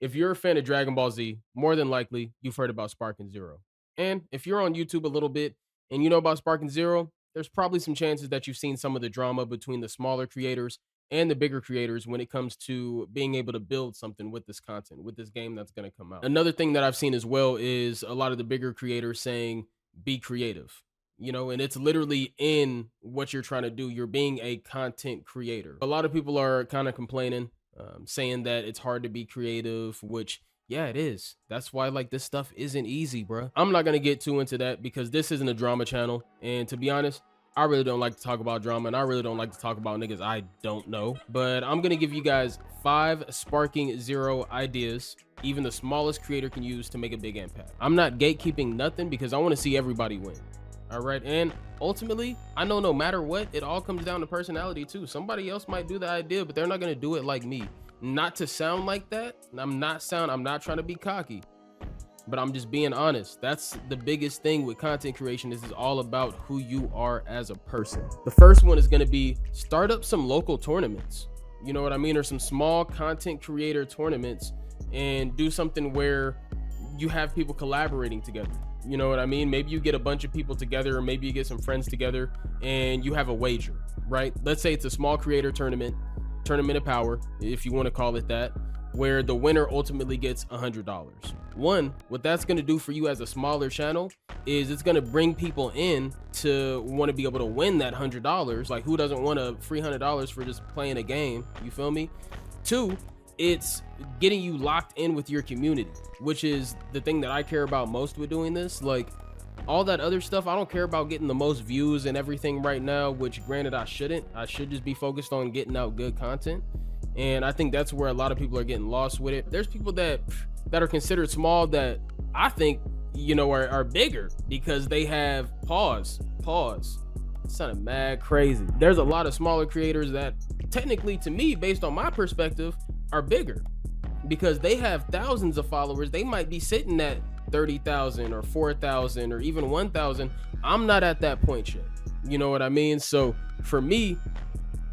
If you're a fan of Dragon Ball Z, more than likely you've heard about Sparking Zero. And if you're on YouTube a little bit and you know about Sparking Zero, there's probably some chances that you've seen some of the drama between the smaller creators and the bigger creators when it comes to being able to build something with this content, with this game that's going to come out. Another thing that I've seen as well is a lot of the bigger creators saying, be creative. And it's literally in what you're trying to do. You're being a content creator. A lot of people are kind of complaining, saying that it's hard to be creative, which yeah, it is. That's why like this stuff isn't easy, bro. I'm not gonna get too into that because this isn't a drama channel, and to be honest, I really don't like to talk about drama, and I really don't like to talk about niggas I don't know. But I'm gonna give you guys 5 Sparking Zero ideas even the smallest creator can use to make a big impact. I'm not gatekeeping nothing because I want to see everybody win. All right, and ultimately, I know no matter what, it all comes down to personality too. Somebody else might do the idea, but they're not gonna do it like me. Not to sound like that, I'm not trying to be cocky, but I'm just being honest. That's the biggest thing with content creation. This is all about who you are as a person. The first one is gonna be start up some local tournaments. You know what I mean? Or some small content creator tournaments, and do something where you have people collaborating together. You know what I mean? Maybe you get a bunch of people together, or maybe you get some friends together and you have a wager, right? Let's say it's a small creator tournament of power, if you want to call it that, where the winner ultimately gets $100. One, what that's going to do for you as a smaller channel is it's going to bring people in to want to be able to win that $100. Like, who doesn't want a free $100 for just playing a game? You feel me? Two, it's getting you locked in with your community, which is the thing that I care about most with doing this. Like, all that other stuff, I don't care about getting the most views and everything right now, which granted I shouldn't. I should just be focused on getting out good content. And I think that's where a lot of people are getting lost with it. There's people that are considered small that I think, are bigger because they have pause. It sounded mad crazy. There's a lot of smaller creators that technically, to me, based on my perspective, are bigger because they have thousands of followers. They might be sitting at 30,000 or 4,000 or even 1,000. I'm not at that point yet. You know what I mean? So for me,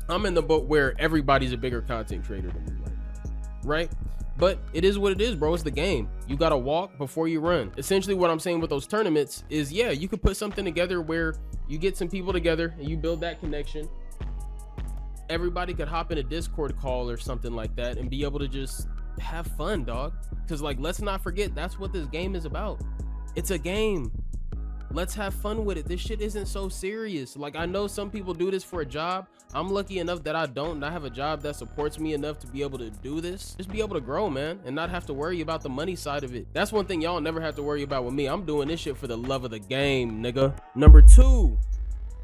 I'm in the boat where everybody's a bigger content creator than me right now, right? But it is what it is, bro. It's the game. You gotta walk before you run. Essentially what I'm saying with those tournaments is, yeah, you could put something together where you get some people together and you build that connection. Everybody could hop in a Discord call or something like that and be able to just have fun, dog. Because like, let's not forget, that's what this game is about. It's a game. Let's have fun with it. This shit isn't so serious. Like, I know some people do this for a job. I'm lucky enough that I don't. I have a job that supports me enough to be able to do this. Just be able to grow, man, and not have to worry about the money side of it. That's one thing y'all never have to worry about with me. I'm doing this shit for the love of the game, nigga. Number 2,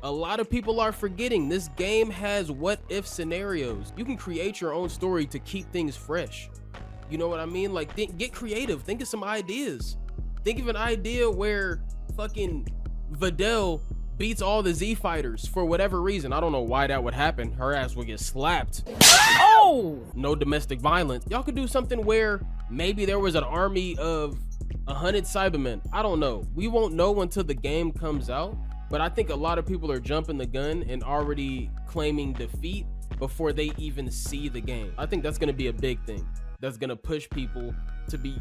a lot of people are forgetting this game has what-if scenarios. You can create your own story to keep things fresh. You know what I mean? Like, get creative. Think of some ideas. Think of an idea where fucking Videl beats all the Z fighters for whatever reason. I don't know why that would happen. Her ass would get slapped. Oh! No domestic violence. Y'all could do something where maybe there was an army of 100 Cybermen. I don't know. We won't know until the game comes out. But I think a lot of people are jumping the gun and already claiming defeat before they even see the game. I think that's going to be a big thing. That's going to push people to be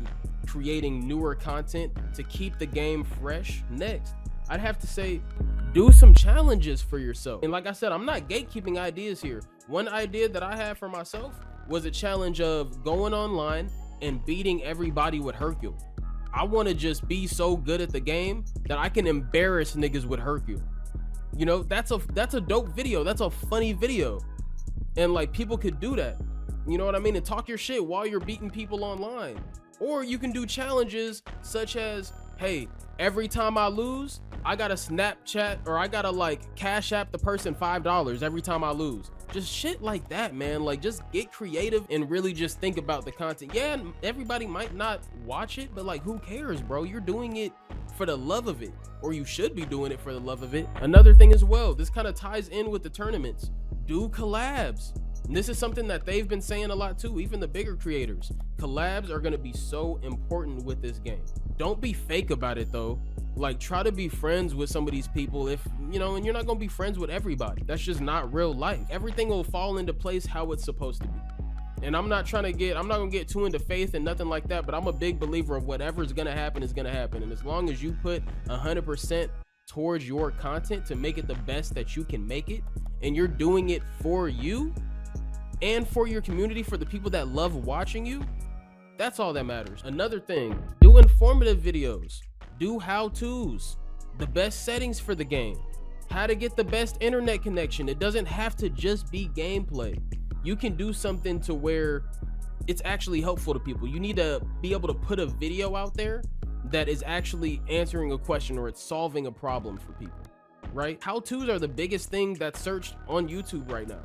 creating newer content to keep the game fresh. Next, I'd have to say, do some challenges for yourself. And like I said, I'm not gatekeeping ideas here. One idea that I had for myself was a challenge of going online and beating everybody with Hercule. I want to just be so good at the game that I can embarrass niggas with Hercule. You know, that's a dope video. That's a funny video. And like, people could do that. You know what I mean? And talk your shit while you're beating people online. Or you can do challenges such as, hey, every time I lose, I gotta Snapchat or I gotta like Cash App the person $5 every time I lose. Just shit like that, man. Like, just get creative and really just think about the content. Yeah, everybody might not watch it, but like, who cares, bro? You're doing it for the love of it, or you should be doing it for the love of it. Another thing as well, this kind of ties in with the tournaments. Do collabs. And this is something that they've been saying a lot too, even the bigger creators. Collabs are going to be so important with this game. Don't be fake about it though. Like, try to be friends with some of these people, if you know, and you're not going to be friends with everybody. That's just not real life. Everything will fall into place how it's supposed to be. And I'm not gonna get too into faith and nothing like that, but I'm a big believer of whatever's gonna happen is gonna happen. And as long as you put 100% towards your content to make it the best that you can make it, and you're doing it for you and for your community, for the people that love watching you, that's all that matters. Another thing, do informative videos, do how-tos, the best settings for the game, how to get the best internet connection. It doesn't have to just be gameplay. You can do something to where it's actually helpful to people. You need to be able to put a video out there that is actually answering a question or it's solving a problem for people, right? How-tos are the biggest thing that's searched on YouTube right now.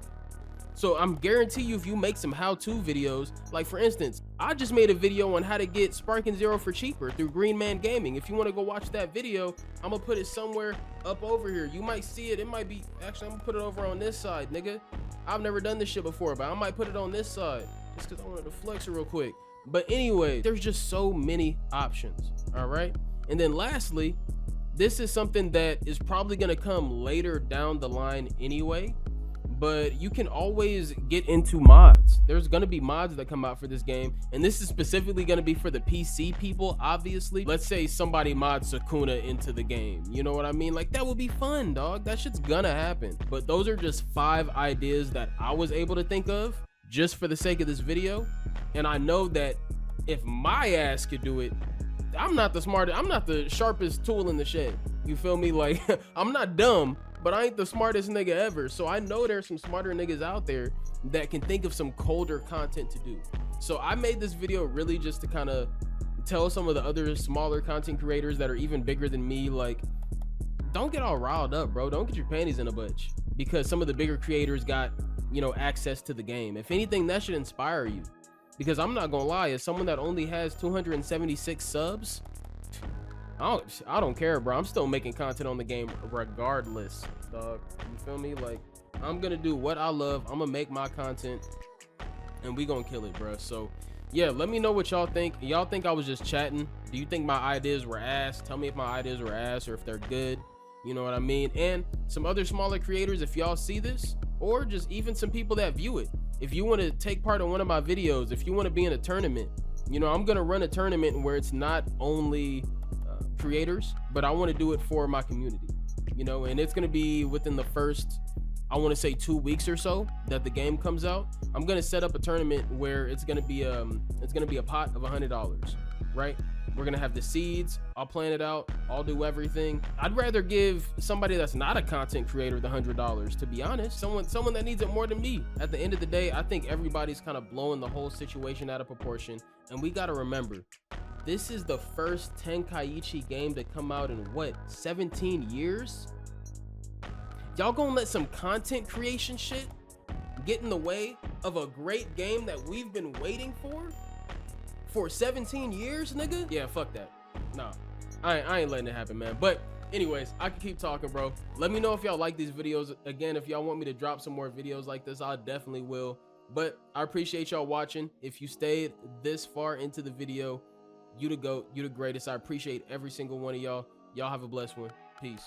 So I'm guarantee you, if you make some how-to videos, like for instance, I just made a video on how to get Sparking Zero for cheaper through Green Man Gaming. If you want to go watch that video, I'm gonna put it somewhere up over here. You might see it. It might be, actually, I'm gonna put it over on this side, nigga. I've never done this shit before, but I might put it on this side just because I wanted to flex it real quick. But anyway, there's just so many options, all right? And then lastly, this is something that is probably gonna come later down the line anyway, but you can always get into mods. There's gonna be mods that come out for this game, and this is specifically gonna be for the PC people, obviously. Let's say somebody mods Sakuna into the game, you know what I mean? Like, that would be fun, dog. That shit's gonna happen. But those are just 5 ideas that I was able to think of just for the sake of this video, and I know that if my ass could do it, I'm not the sharpest tool in the shed, you feel me? Like, I'm not dumb, but I ain't the smartest nigga ever. So I know there's some smarter niggas out there that can think of some colder content to do. So I made this video really just to kind of tell some of the other smaller content creators that are even bigger than me, like, don't get all riled up, bro. Don't get your panties in a bunch because some of the bigger creators got, you know, access to the game. If anything, that should inspire you, because I'm not gonna lie, as someone that only has 276 subs, I don't care, bro. I'm still making content on the game regardless, dog. You feel me? Like, I'm gonna do what I love. I'm gonna make my content and we gonna kill it, bro. So yeah, let me know what y'all think. Y'all think I was just chatting? Do you think my ideas were ass? Tell me if my ideas were ass or if they're good, you know what I mean? And some other smaller creators, if y'all see this, or just even some people that view it, if you want to take part in one of my videos, if you want to be in a tournament, you know, I'm gonna run a tournament where it's not only creators, but I want to do it for my community, you know, and it's going to be within the first, I want to say 2 weeks or so that the game comes out. I'm going to set up a tournament where it's going to be a pot of $100, right? We're going to have the seeds. I'll plan it out. I'll do everything. I'd rather give somebody that's not a content creator the $100, to be honest. Someone that needs it more than me. At the end of the day, I think everybody's kind of blowing the whole situation out of proportion, and we got to remember, this is the first Tenkaichi game to come out in what, 17 years? Y'all gonna let some content creation shit get in the way of a great game that we've been waiting for 17 years, nigga? Yeah, fuck that. Nah, I ain't letting it happen, man. But anyways, I can keep talking, bro. Let me know if y'all like these videos. Again, if y'all want me to drop some more videos like this, I definitely will. But I appreciate y'all watching. If you stayed this far into the video, you the GOAT, you the greatest. I appreciate every single one of y'all. Y'all have a blessed one. Peace.